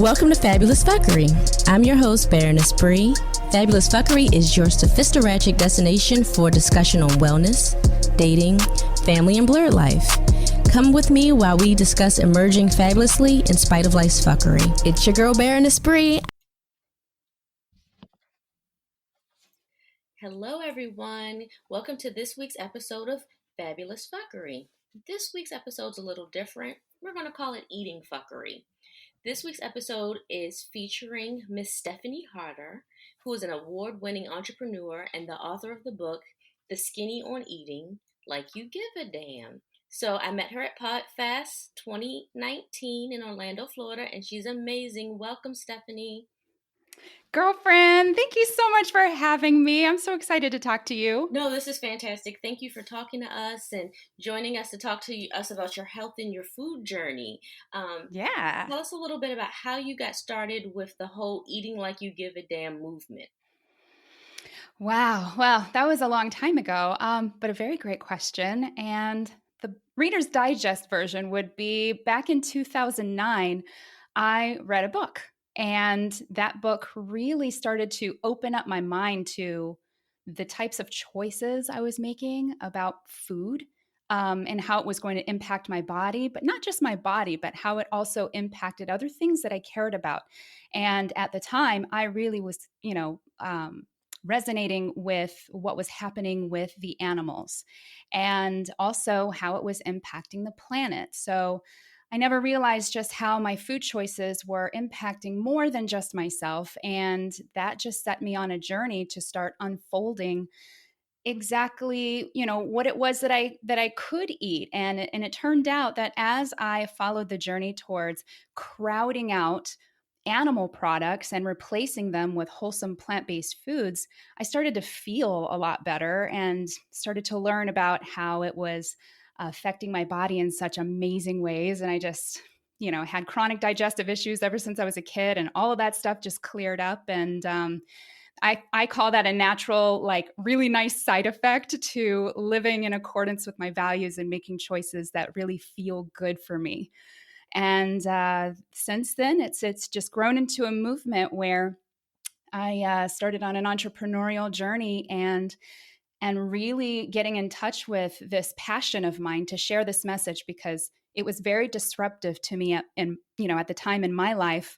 Welcome to Fabulous Fuckery. I'm your host, Baroness Bree. Fabulous Fuckery is your sophisticated destination for discussion on wellness, dating, family, and blurred life. Come with me while we discuss emerging fabulously in spite of life's fuckery. It's your girl, Baroness Bree. Hello, everyone. Welcome to this week's episode of Fabulous Fuckery. This week's episode's a little different. We're going to call it Eating Fuckery. This week's episode is featuring Miss Stephanie Harter, who is an award-winning entrepreneur and the author of the book, The Skinny on Eating, Like You Give a Damn. So I met her at PodFest 2019 in Orlando, Florida, and she's amazing. Welcome, Stephanie. Girlfriend, thank you so much for having me. I'm so excited to talk to you. No, this is fantastic. Thank you for talking to us and joining us to talk to us about your health and your food journey. Yeah. Tell us a little bit about how you got started with the whole eating like you give a damn movement. Wow. Well, that was a long time ago, but a very great question. And the Reader's Digest version would be back in 2009, I read a book. And that book really started to open up my mind to the types of choices I was making about food, and how it was going to impact my body, but not just my body, but how it also impacted other things that I cared about. And at the time, I really was, resonating with what was happening with the animals and also how it was impacting the planet. So I never realized just how my food choices were impacting more than just myself. And that just set me on a journey to start unfolding exactly, what it was that I could eat. And it turned out that as I followed the journey towards crowding out animal products and replacing them with wholesome plant-based foods, I started to feel a lot better and started to learn about how it was affecting my body in such amazing ways. And I just, had chronic digestive issues ever since I was a kid, and all of that stuff just cleared up. And I call that a natural, really nice side effect to living in accordance with my values and making choices that really feel good for me. And since then, it's just grown into a movement where I started on an entrepreneurial journey and really getting in touch with this passion of mine to share this message, because it was very disruptive to me at the time in my life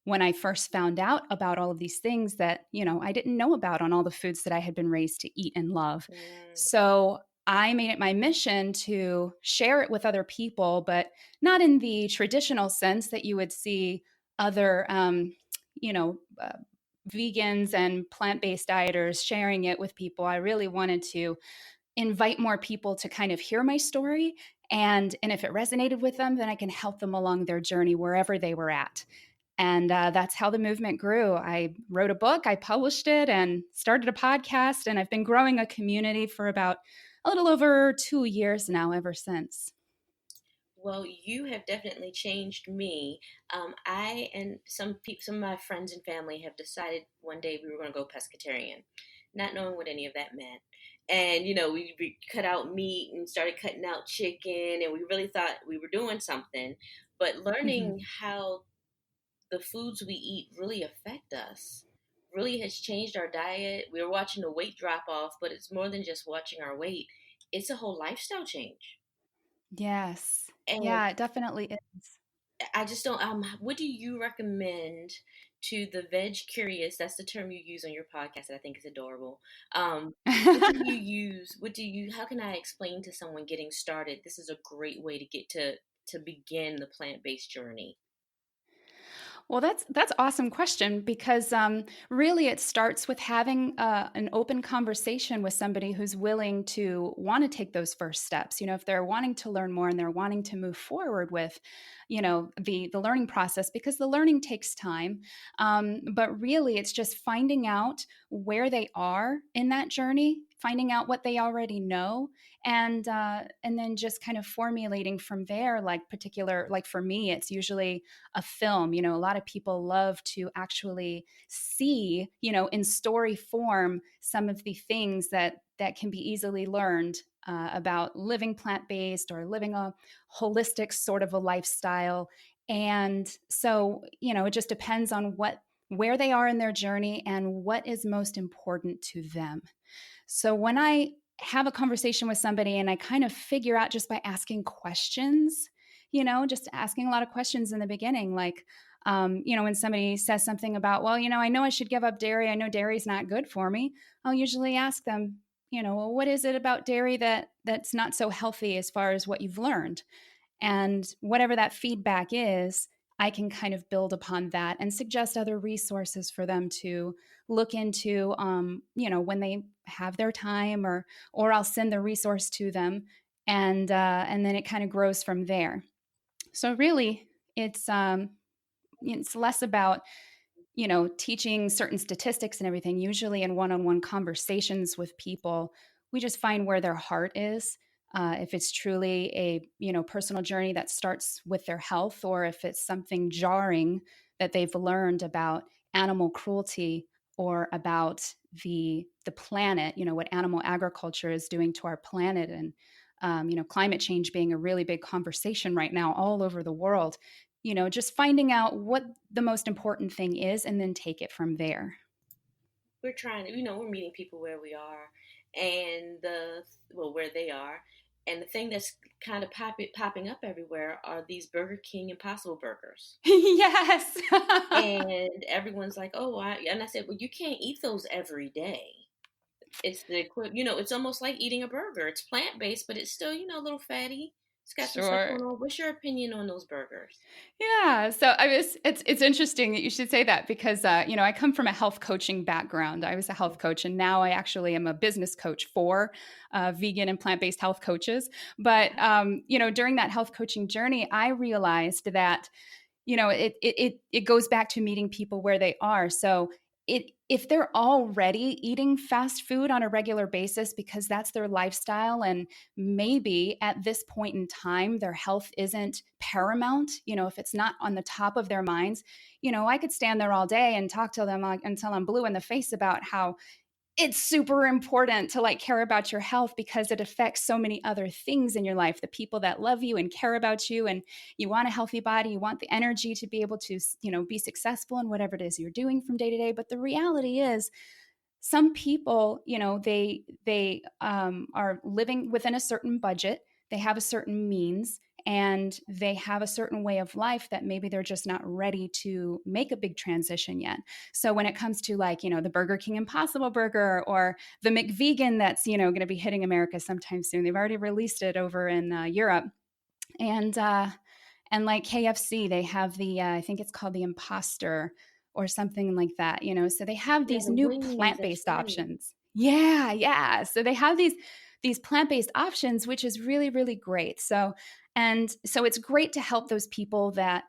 when I first found out about all of these things that I didn't know about on all the foods that I had been raised to eat and love. So I made it my mission to share it with other people, but not in the traditional sense that you would see other, you know, uh, vegans and plant-based dieters sharing it with people. I really wanted to invite more people to kind of hear my story, and if it resonated with them, then I can help them along their journey wherever they were at. And that's how the movement grew. I wrote a book, I published it, and started a podcast. And I've been growing a community for about a little over 2 years now, ever since. Well, you have definitely changed me. I and some of my friends and family have decided one day we were going to go pescatarian, not knowing what any of that meant. And we cut out meat and started cutting out chicken, and we really thought we were doing something. But Mm-hmm. learning how the foods we eat really affect us really has changed our diet. We're watching the weight drop off, but it's more than just watching our weight. It's a whole lifestyle change. Yes. And Yeah, it definitely is. I just don't. What do you recommend to the veg curious? That's the term you use on your podcast, and I think is adorable. What do you use? What do you? How can I explain to someone getting started? This is a great way to get to begin the plant based journey. Well, that's awesome question, because really it starts with having an open conversation with somebody who's willing to want to take those first steps. If they're wanting to learn more and they're wanting to move forward with, the learning process, because the learning takes time. But really, it's just finding out where they are in that journey, finding out what they already know, and then just kind of formulating from there. Like for me, it's usually a film. A lot of people love to actually see, in story form, some of the things that can be easily learned about living plant-based or living a holistic sort of a lifestyle. And so, it just depends on where they are in their journey and what is most important to them. So when I have a conversation with somebody and I kind of figure out just by asking questions, just asking a lot of questions in the beginning, like, when somebody says something about, well, I know I should give up dairy. I know dairy's not good for me. I'll usually ask them, well, what is it about dairy that's not so healthy as far as what you've learned? And whatever that feedback is, I can kind of build upon that and suggest other resources for them to look into, when they have their time, or I'll send the resource to them, and then it kind of grows from there. So really, it's less about teaching certain statistics and everything. Usually in one-on-one conversations with people, we just find where their heart is. If it's truly a personal journey that starts with their health, or if it's something jarring that they've learned about animal cruelty, or about the planet, what animal agriculture is doing to our planet, and climate change being a really big conversation right now all over the world. Just finding out what the most important thing is and then take it from there. We're trying to, we're meeting people where we are, and where they are. And the thing that's kind of popping up everywhere are these Burger King Impossible Burgers. Yes. And everyone's like, oh, and I said, well, you can't eat those every day. It's the it's almost like eating a burger. It's plant based, but it's still, a little fatty. It's got some stuff Sure. going on. What's your opinion on those burgers? Yeah. So it's interesting that you should say that, because I come from a health coaching background. I was a health coach, and now I actually am a business coach for vegan and plant based health coaches. But Okay. during that health coaching journey, I realized that it goes back to meeting people where they are. So if they're already eating fast food on a regular basis because that's their lifestyle, and maybe at this point in time their health isn't paramount, if it's not on the top of their minds, I could stand there all day and talk to them until I'm blue in the face about how it's super important to care about your health, because it affects so many other things in your life, the people that love you and care about you, and you want a healthy body, you want the energy to be able to be successful in whatever it is you're doing from day to day. But the reality is, some people, they are living within a certain budget, they have a certain means, and they have a certain way of life that maybe they're just not ready to make a big transition yet. So when it comes to the Burger King Impossible Burger, or the McVegan that's going to be hitting America sometime soon, they've already released it over in Europe, and like KFC, they have I think it's called the Imposter or something like that, So they have Yeah, these the new wings. That's plant-based right. options. Yeah, yeah. So they have these plant-based options, which is really, really great. So it's great to help those people that,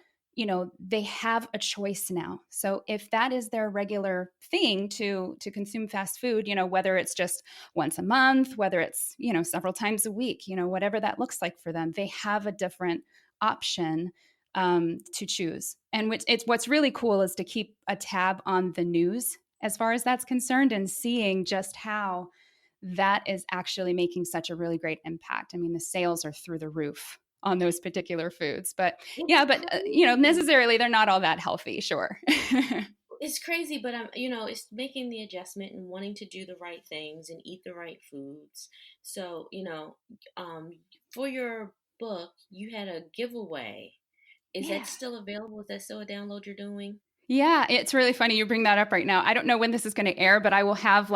they have a choice now. So if that is their regular thing to consume fast food, whether it's just once a month, whether it's, several times a week, whatever that looks like for them, they have a different option to choose. And what's really cool is to keep a tab on the news as far as that's concerned, and seeing just how that is actually making such a really great impact. I mean, the sales are through the roof on those particular foods. But It's yeah, but crazy. necessarily they're not all that healthy, sure. It's crazy, but it's making the adjustment and wanting to do the right things and eat the right foods. So, um, for your book, you had a giveaway. Is that Yeah. still available? Is that still a download you're doing? Yeah, it's really funny you bring that up right now. I don't know when this is going to air, but I will have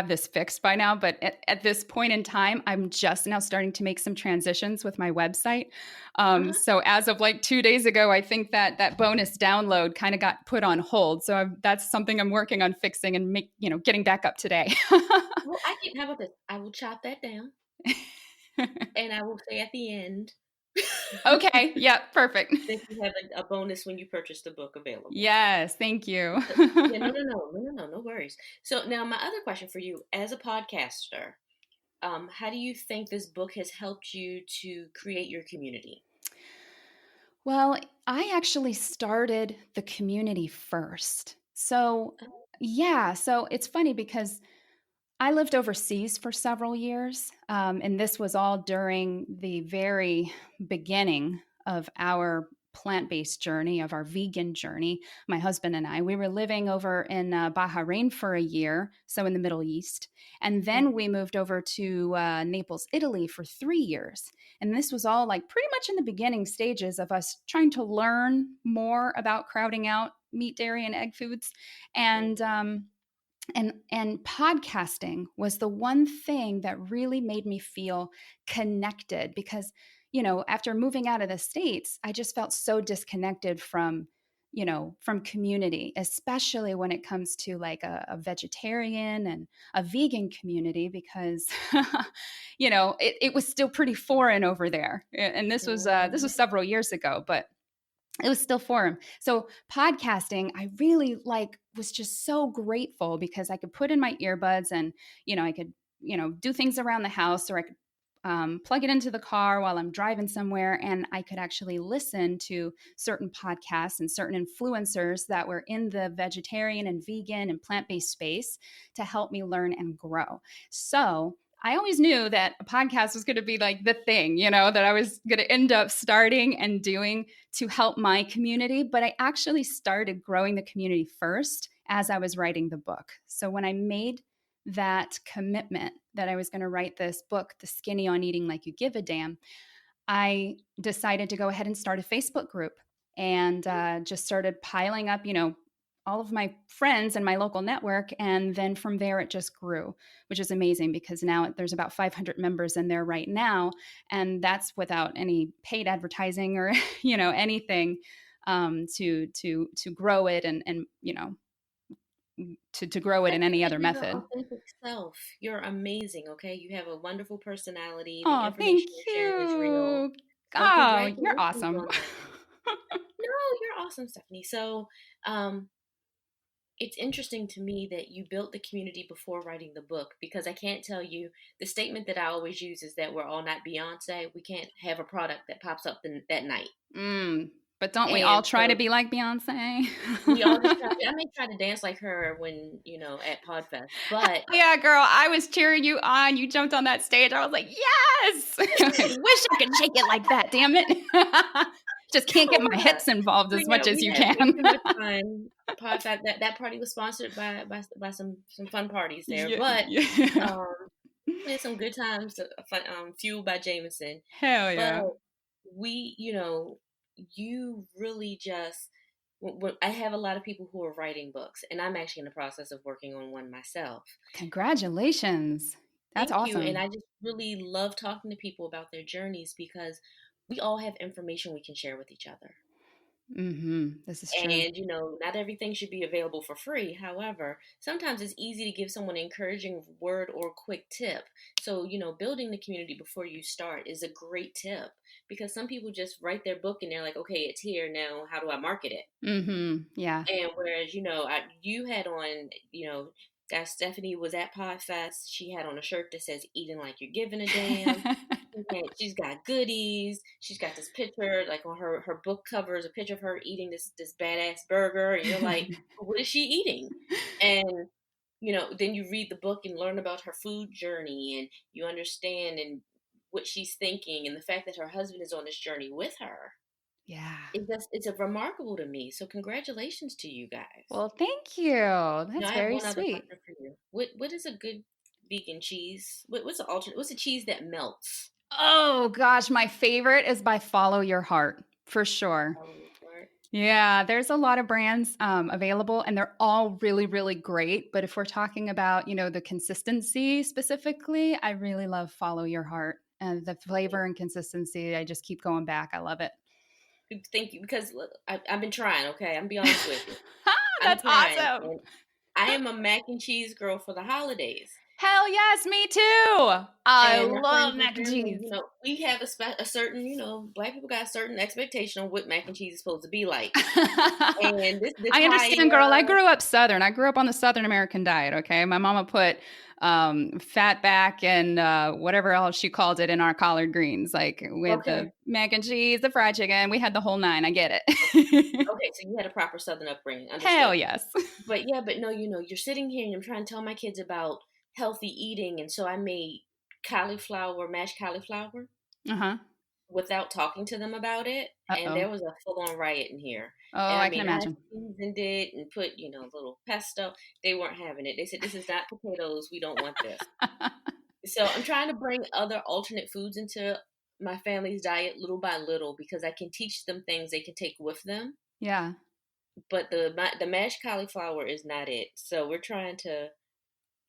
this fixed by now. But at this point in time, I'm just now starting to make some transitions with my website. Uh-huh. So as of 2 days ago, I think that bonus download kind of got put on hold. So that's something I'm working on fixing and getting back up today. Well, how about this? I will chop that down and I will say at the end Okay. Yeah. Perfect. that you have a bonus when you purchase the book available. Yes. Thank you. So, yeah, no worries. So now my other question for you, as a podcaster, how do you think this book has helped you to create your community? Well, I actually started the community first. So, yeah, so it's funny because I lived overseas for several years, and this was all during the very beginning of our plant-based journey, of our vegan journey. My husband and I, we were living over in Bahrain for a year, so in the Middle East. And then we moved over to Naples, Italy for 3 years. And this was all like pretty much in the beginning stages of us trying to learn more about crowding out meat, dairy, and egg foods. And and podcasting was the one thing that really made me feel connected, because after moving out of the States, I just felt so disconnected from from community, especially when it comes to like a vegetarian and a vegan community, because it was still pretty foreign over there. And this was several years ago, but it was still foreign. So podcasting, I really was just so grateful, because I could put in my earbuds and, I could, do things around the house, or I could plug it into the car while I'm driving somewhere, and I could actually listen to certain podcasts and certain influencers that were in the vegetarian and vegan and plant-based space to help me learn and grow. So I always knew that a podcast was going to be like the thing, that I was going to end up starting and doing to help my community. But I actually started growing the community first as I was writing the book. So when I made that commitment that I was going to write this book, The Skinny on Eating Like You Give a Damn, I decided to go ahead and start a Facebook group, and just started piling up, all of my friends in my local network. And then from there, it just grew, which is amazing, because now there's about 500 members in there right now. And that's without any paid advertising or, anything to grow it and to grow it That's in any because other you're your method. authentic self. You're amazing, okay? You have a wonderful personality. The Oh, thank information you're sharing is real. you. So Oh, you're congratulations awesome. on that. No, you're awesome, Stephanie. So, it's interesting to me that you built the community before writing the book, because I can't tell you, the statement that I always use is that we're all not Beyonce. We can't have a product that pops up that night. But don't we all And try to so be like Beyonce? we all just try, I may try to dance like her when, at Podfest, but Yeah, girl, I was cheering you on. You jumped on that stage. I was like, yes. I wish I could shake it like that. Damn it. Just can't get oh my my God. hips involved But as yeah, much as we you had way can. too much fun. Podfest, that party was sponsored by some fun parties there, Yeah, but yeah. um, we had some good times, fun, fueled by Jameson. Hell But yeah. we, you really just. I have a lot of people who are writing books, and I'm actually in the process of working on one myself. Congratulations. That's Thank you, and awesome. I just really love talking to people about their journeys, because we all have information we can share with each other. This is true. And, not everything should be available for free. However, sometimes it's easy to give someone an encouraging word or quick tip. So, building the community before you start is a great tip, because some people just write their book and they're like, okay, it's here now. How do I market it? Yeah. And whereas, you had on, that Stephanie was at Podfest, she had on a shirt that says eating like you're giving a damn. She's got goodies. She's got this picture, like on her book cover is a picture of her eating this badass burger, and you're like, what is she eating? And then you read the book and learn about her food journey, and you understand and what she's thinking, and the fact that her husband is on this journey with her. Yeah. It's a remarkable to me. So congratulations to you guys. Well, thank you. Now That's I have very one other sweet. question for you. What is a good vegan cheese? What's the alternate? What's a cheese that melts? Oh gosh, my favorite is by Follow Your Heart, for sure. Follow your heart. Yeah, there's a lot of brands available, and they're all really, really great. But if we're talking about, the consistency specifically, I really love Follow Your Heart. And the flavor and consistency, I just keep going back. I love it. Thank you, because look, I've been trying. Okay, I'm be honest with you. I'm That's trying, awesome. and I am a mac and cheese girl for the holidays. Hell yes, me too. I And my love friends and mac and family, cheese. we have a certain, Black people got a certain expectation on what mac and cheese is supposed to be like. And this I high, understand, girl. I grew up Southern. I grew up on the Southern American diet. Okay, my mama put fat back and whatever else she called it in our collard greens, like with okay, the mac and cheese, the fried chicken. We had the whole nine. I get okay, it. okay. So you had a proper Southern upbringing, Hell understood. yes. But yeah, but no, you're sitting here and I'm trying to tell my kids about healthy eating, and so I made mashed cauliflower. Uh huh. without talking to them about it, and Uh-oh. there was a full-on riot in here. Oh, And I I can mean, I imagine. seasoned it and put, a little pesto. They weren't having it. They said, "This is not potatoes. We don't want this." So I'm trying to bring other alternate foods into my family's diet little by little because I can teach them things they can take with them. Yeah. But the mashed cauliflower is not it. So we're trying to,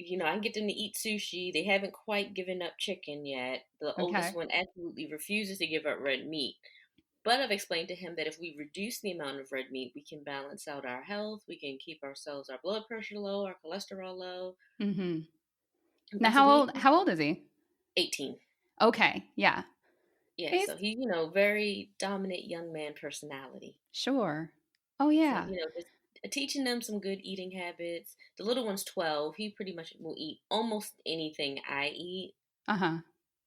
I can get them to eat sushi. They haven't quite given up chicken yet. The oldest Okay. one absolutely refuses to give up red meat. But I've explained to him that if we reduce the amount of red meat, we can balance out our health. We can keep our blood pressure low, our cholesterol low. Mm-hmm. Now, Because if we how old is he? 18. Okay. Yeah. Yeah, He's so he, very dominant young man personality. sure. Oh, So, yeah. just teaching them some good eating habits. The little one's 12. He pretty much will eat almost anything I eat. Uh-huh.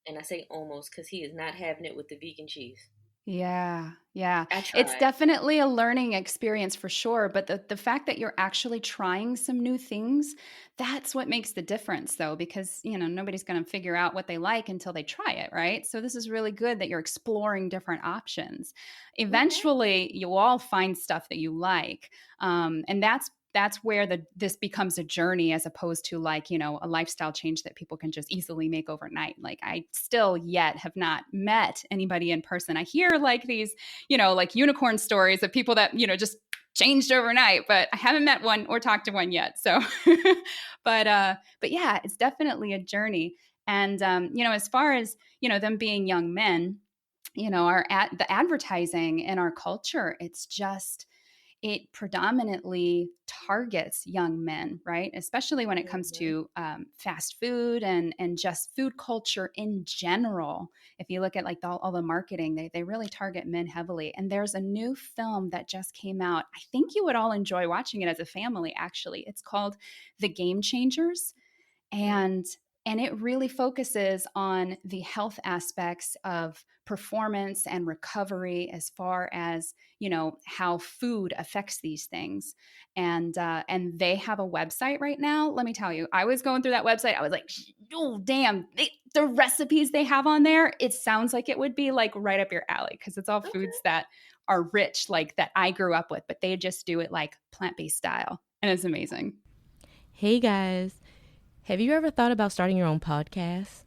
And I say almost because he is not having it with the vegan cheese. Yeah, yeah. I It's tried. definitely a learning experience for sure, but the fact that you're actually trying some new things, that's what makes the difference though, because, nobody's going to figure out what they like until they try it, right? So this is really good that you're exploring different options. Hmm. Eventually, you'll all find stuff that you like. And that's where this becomes a journey as opposed to like a lifestyle change that people can just easily make overnight. Like I still yet have not met anybody in person. I hear like these like unicorn stories of people that just changed overnight, but I haven't met one or talked to one yet. So but yeah, it's definitely a journey. And as far as them being young men, the advertising in our culture, it predominantly targets young men, right? Especially when it comes Hmm. to fast food and just food culture in general. If you look at like all the marketing, they really target men heavily. And there's a new film that just came out. I think you would all enjoy watching it as a family, actually. It's called The Game Changers, and it really focuses on the health aspects of performance and recovery as far as how food affects these things. And they have a website right now. Let me tell you, I was going through that website, I was like, oh damn, the recipes they have on there, it sounds like it would be like right up your alley because it's all Okay. foods that are rich, like that I grew up with, but they just do it like plant-based style, and it's amazing. Hey guys, have you ever thought about starting your own podcast?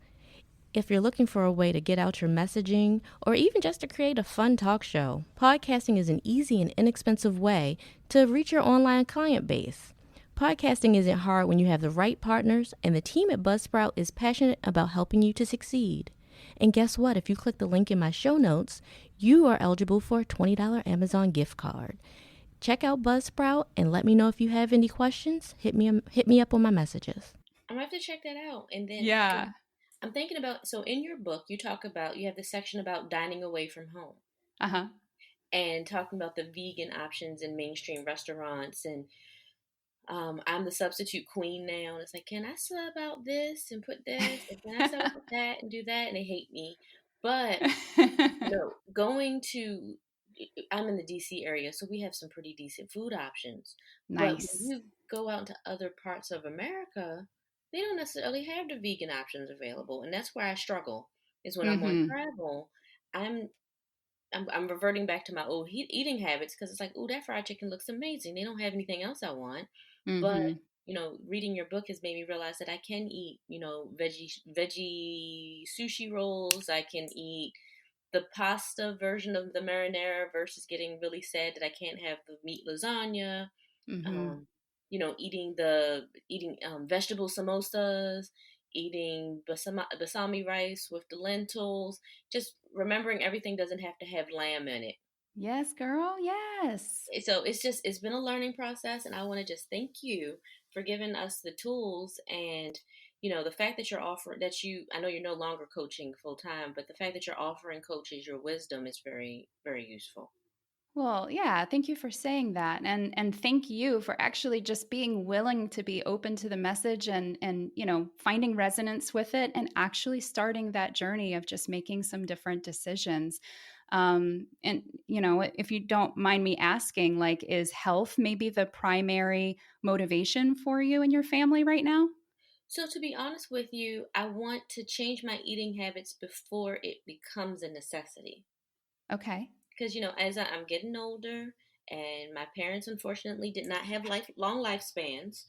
If you're looking for a way to get out your messaging or even just to create a fun talk show, podcasting is an easy and inexpensive way to reach your online client base. Podcasting isn't hard when you have the right partners, and the team at Buzzsprout is passionate about helping you to succeed. And guess what? If you click the link in my show notes, you are eligible for a $20 Amazon gift card. Check out Buzzsprout and let me know if you have any questions. Hit me up on my messages. I'm gonna have to check that out. And then, because Yeah. I'm thinking about, so in your book, you have the section about dining away from home Uh-huh. and talking about the vegan options in mainstream restaurants. And I'm the substitute queen now. And it's like, can I sub out this and put this? And can I sub out that and do that? And they hate me. But, going to, I'm in the DC area, so we have some pretty decent food options. But when Nice. you go out into other parts of America, they don't necessarily have the vegan options available. And that's where I struggle, is when I'm on Mhm. travel. I'm I'm reverting back to my old eating habits because it's like, oh, that fried chicken looks amazing. They don't have anything else I want. But, Mhm. reading your book has made me realize that I can eat, veggie sushi rolls. I can eat the pasta version of the marinara versus getting really sad that I can't have the meat lasagna. Mhm. Um, eating vegetable samosas, eating basami rice with the lentils. Just remembering everything doesn't have to have lamb in it. Yes, girl. Yes. So it's been a learning process, and I want to just thank you for giving us the tools. And the fact that you're offering that you I know you're no longer coaching full time, but the fact that you're offering coaches your wisdom is very, very useful. Well, yeah, thank you for saying that. And thank you for actually just being willing to be open to the message and finding resonance with it and actually starting that journey of just making some different decisions. And if you don't mind me asking, like, is health maybe the primary motivation for you and your family right now? So, to be honest with you, I want to change my eating habits before it becomes a necessity. Okay. Because, as I'm getting older, and my parents unfortunately did not have long lifespans,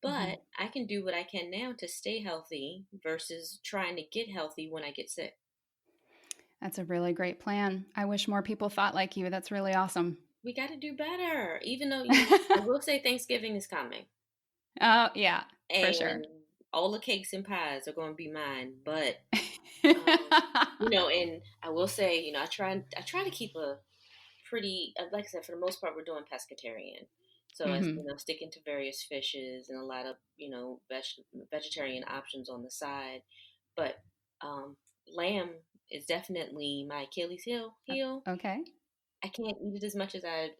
Hmm. but I can do what I can now to stay healthy versus trying to get healthy when I get sick. That's a really great plan. I wish more people thought like you. That's really awesome. We got to do better, even though, I will say Thanksgiving is coming. Oh, yeah, for sure. And all the cakes and pies are going to be mine. But um, and I will say, I try to keep a pretty, like I said, for the most part, we're doing pescatarian. So as Hmm. sticking to various fishes and a lot of vegetarian options on the side. But lamb is definitely my Achilles heel. Okay. I can't eat it as much as I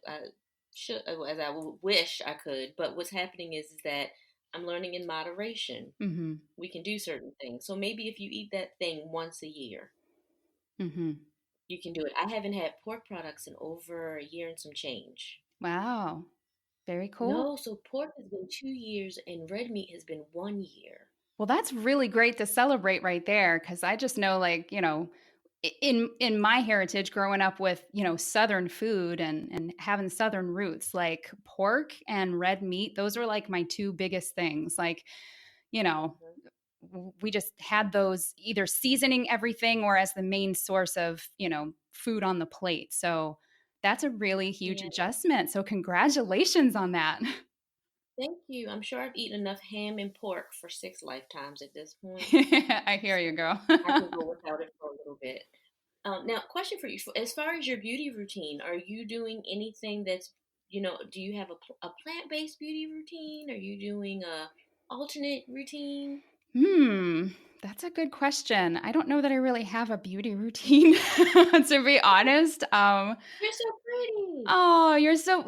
should, as I wish I could. But what's happening is that I'm learning in moderation. Hmm. We can do certain things. So maybe if you eat that thing once a year, Hmm. you can do it. I haven't had pork products in over a year and some change. Wow. Very cool. No, so pork has been 2 years and red meat has been 1 year. Well, that's really great to celebrate right there because I just know, like, in my heritage, growing up with Southern food and having Southern roots, like pork and red meat, those are like my two biggest things. Like, you know, Hmm. we just had those either seasoning everything or as the main source of food on the plate. So that's a really huge Yeah, adjustment. So congratulations on that. thank you. I'm sure I've eaten enough ham and pork for 6 lifetimes at this point. I hear you, So girl. I can go without it for a little bit. Now, question for you: as far as your beauty routine, are you doing anything that's, do you have a plant-based beauty routine? Are you doing a alternate routine? Hmm, that's a good question. I don't know that I really have a beauty routine, to be honest. You're so pretty. Oh, you're so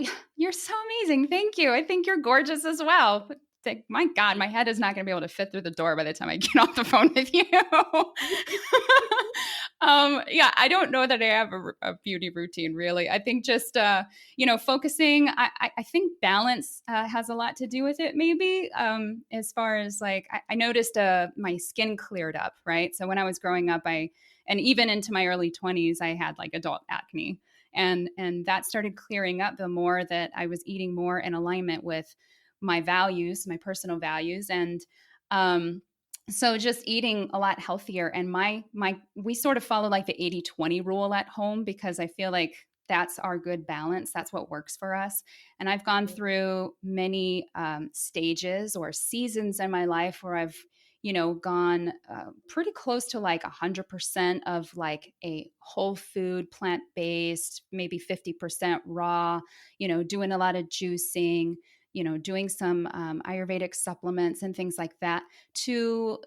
amazing. Thank you. I think you're gorgeous as well. My God, my head is not going to be able to fit through the door by the time I get off the phone with you. Yeah, I don't know that I have a beauty routine really. I think just focusing. I think balance has a lot to do with it. Maybe as far as like I noticed my skin cleared up. Right. So when I was growing up, and even into my early 20s, I had like adult acne, and that started clearing up the more that I was eating more in alignment with my values, my personal values. And um so just eating a lot healthier. And my we sort of follow like the 80-20 rule at home because I feel like that's our good balance. That's what works for us. And I've gone through many stages or seasons in my life where I've gone pretty close to like 100% of like a whole food, plant based, maybe 50% raw, doing a lot of juicing, doing some Ayurvedic supplements and things like that, to,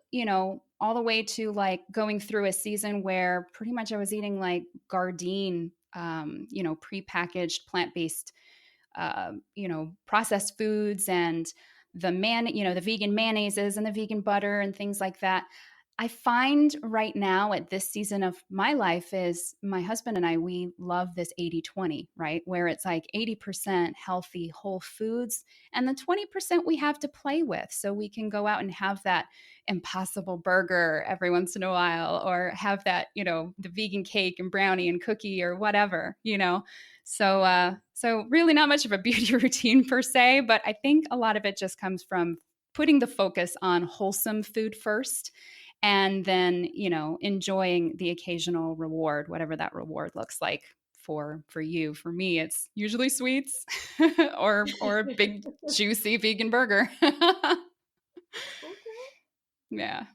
all the way to like going through a season where pretty much I was eating like Gardein, prepackaged plant based processed foods and the vegan mayonnaises and the vegan butter and things like that. I find right now at this season of my life is my husband and I, we love this 80-20, right? Where it's like 80% healthy whole foods and the 20% we have to play with. So we can go out and have that impossible burger every once in a while or have that, the vegan cake and brownie and cookie or whatever. So really not much of a beauty routine per se, but I think a lot of it just comes from putting the focus on wholesome food first and then, enjoying the occasional reward, whatever that reward looks like for you. For me, it's usually sweets or a big juicy vegan burger. Okay. Yeah.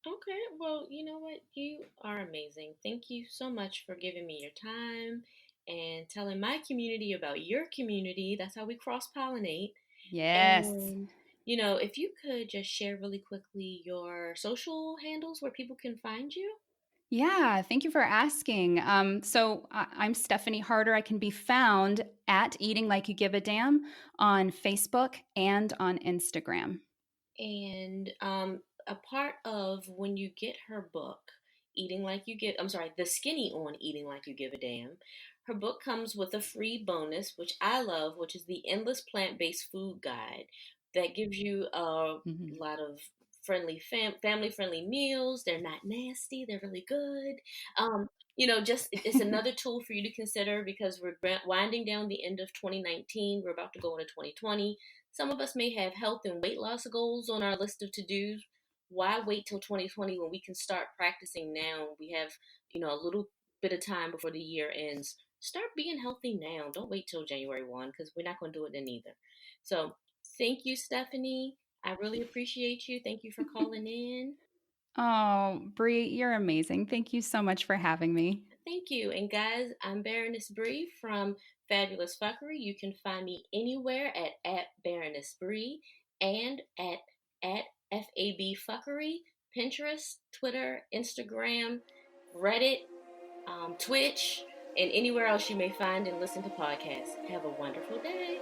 Okay. Well, you know what? You are amazing. Thank you so much for giving me your time and telling my community about your community. That's how we cross pollinate. Yes. And, if you could just share really quickly your social handles where people can find you. Yeah, thank you for asking. I'm Stephanie Harter. I can be found at Eating Like You Give a Damn on Facebook and on Instagram. And a part of when you get her book, The Skinny on Eating Like You Give a Damn, her book comes with a free bonus, which I love, which is the Endless Plant Based Food Guide that gives you a Mhm. lot of family friendly meals. They're not nasty. They're really good. Um, just it's another tool for you to consider because we're winding down the end of 2019. We're about to go into 2020. Some of us may have health and weight loss goals on our list of to dos. Why wait till 2020 when we can start practicing now? We have, a little bit of time before the year ends. Start being healthy now. Don't wait till January 1 because we're not going to do it then either. So, thank you, Stephanie. I really appreciate you. Thank you for calling in. Oh, Bree, you're amazing. Thank you so much for having me. Thank you. And guys, I'm Baroness Bree from Fabulous Fuckery. You can find me anywhere at Baroness Bree and at FAB Fuckery, Pinterest, Twitter, Instagram, Reddit, Twitch, and anywhere else you may find and listen to podcasts. Have a wonderful day.